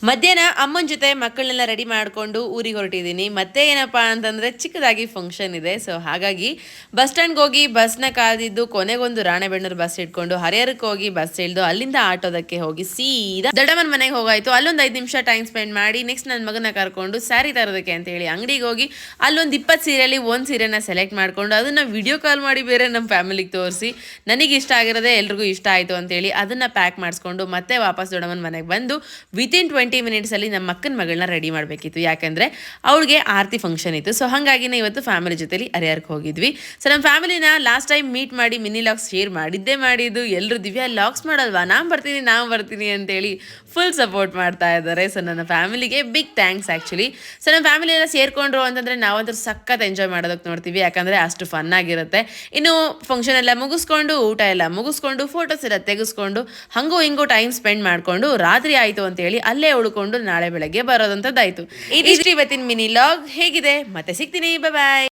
ಮಧ್ಯಾಹ್ನ ಅಮ್ಮನ ಜೊತೆ ಮಕ್ಕಳನ್ನೆಲ್ಲ ರೆಡಿ ಮಾಡಿಕೊಂಡು ಊರಿಗೆ ಹೊರಟಿದ್ದೀನಿ. ಮತ್ತೆ ಏನಪ್ಪಾ ಅಂತಂದರೆ ಚಿಕ್ಕದಾಗಿ ಫಂಕ್ಷನ್ ಇದೆ. ಸೊ ಹಾಗಾಗಿ ಬಸ್ ಸ್ಟ್ಯಾಂಡ್ಗೆ ಹೋಗಿ ಬಸ್ನ ಕಾದಿದ್ದು ಕೊನೆಗೊಂದು ರಾಣೆಬೆನ್ನೂರು ಬಸ್ ಇಟ್ಕೊಂಡು ಹರಿಹರಕ್ಕೆ ಹೋಗಿ ಬಸ್ ಇಳಿದು ಅಲ್ಲಿಂದ ಆಟೋದಕ್ಕೆ ಹೋಗಿ ಸೀದಾ ದೊಡ್ಡಮ್ಮನ ಮನೆಗೆ ಹೋಗಾಯಿತು. ಅಲ್ಲೊಂದು 5 ನಿಮಿಷ ಟೈಮ್ ಸ್ಪೆಂಡ್ ಮಾಡಿ ನೆಕ್ಸ್ಟ್ ನನ್ನ ಮಗನ ಕರ್ಕೊಂಡು ಸ್ಯಾರಿ ತರೋದಕ್ಕೆ ಅಂತೇಳಿ ಅಂಗಡಿಗೆ ಹೋಗಿ ಅಲ್ಲೊಂದು 20 ಸೀರೆಯಲ್ಲಿ ಒಂದು ಸೀರೆನ ಸೆಲೆಕ್ಟ್ ಮಾಡಿಕೊಂಡು ಅದನ್ನು ವಿಡಿಯೋ ಕಾಲ್ ಮಾಡಿ ಬೇರೆ ನಮ್ಮ ಫ್ಯಾಮಿಲಿಗೆ ತೋರಿಸಿ ನನಗೆ ಇಷ್ಟ ಆಗಿರೋದೇ ಎಲ್ರಿಗೂ ಇಷ್ಟ ಆಯಿತು ಅಂತೇಳಿ ಅದನ್ನು ಪ್ಯಾಕ್ ಮಾಡಿಸ್ಕೊಂಡು ಮತ್ತೆ ವಾಪಸ್ ದೊಡ್ಡಮ್ಮನ ಮನೆಗೆ ಬಂದು ವಿತಿನ್ 20 ಮಿನಿಟ್ಸಲ್ಲಿ ನಮ್ಮ ಅಕ್ಕನ ಮಗಳನ್ನ ರೆಡಿ ಮಾಡಬೇಕಿತ್ತು. ಯಾಕೆಂದರೆ ಅವಳಿಗೆ ಆರತಿ ಫಂಕ್ಷನ್ ಇತ್ತು. ಸೊ ಹಾಗಾಗಿನೇ ಇವತ್ತು ಫ್ಯಾಮಿಲಿ ಜೊತೆಲಿ ಹರಿಹರಕ್ಕೆ ಹೋಗಿದ್ವಿ. ಸೊ ನಮ್ಮ ಫ್ಯಾಮಿಲಿನ ಲಾಸ್ಟ್ ಟೈಮ್ ಮೀಟ್ ಮಾಡಿ ಮಿನಿ ಲಾಗ್ಸ್ ಶೇರ್ ಮಾಡಿದ್ದು ಎಲ್ಲರೂ ದಿವ್ಯಾ ಲಾಗ್ಸ್ ಮಾಡಲ್ವಾ, ನಾವು ಬರ್ತೀನಿ ಅಂತೇಳಿ ಫುಲ್ ಸಪೋರ್ಟ್ ಮಾಡ್ತಾ ಇದ್ದಾರೆ. ಸೊ ನನ್ನ ಫ್ಯಾಮಿಲಿಗೆ ಬಿಗ್ ಥ್ಯಾಂಕ್ಸ್ ಆ್ಯಕ್ಚುಲಿ. ಸೊ ನಮ್ಮ ಫ್ಯಾಮಿಲಿ ಎಲ್ಲ ಸೇರ್ಕೊಂಡ್ರು ಅಂತಂದರೆ ನಾವಂತೂ ಸಖತ್ ಎಂಜಾಯ್ ಮಾಡೋದಕ್ಕೆ ನೋಡ್ತೀವಿ. ಯಾಕಂದರೆ ಅಷ್ಟು ಫನ್ ಆಗಿರುತ್ತೆ. ಇನ್ನು ಫಂಕ್ಷನ್ ಎಲ್ಲ ಮುಗಿಸ್ಕೊಂಡು ಊಟ ಎಲ್ಲ ಮುಗಿಸ್ಕೊಂಡು ಫೋಟೋಸ್ ಎಲ್ಲ ತೆಗೆಸ್ಕೊಂಡು ಹಂಗೂ ಹಿಂಗೂ ಟೈಮ್ ಸ್ಪೆಂಡ್ ಮಾಡಿಕೊಂಡು ರಾತ್ರಿ ಆಯಿತು ಅಂತೇಳಿ ಅಲ್ಲೇ ಉಳ್ಕೊಂಡು ನಾಳೆ ಬೆಳಗ್ಗೆ ಬರೋದಂಥದ್ದಾಯಿತು. ಇದಿಷ್ಟು ಇವತ್ತಿನ ಮಿನಿ ಲಾಗ್. ಹೇಗಿದೆ ಮತ್ತೆ ಸಿಗ್ತೀನಿ, ಬಾಯ್.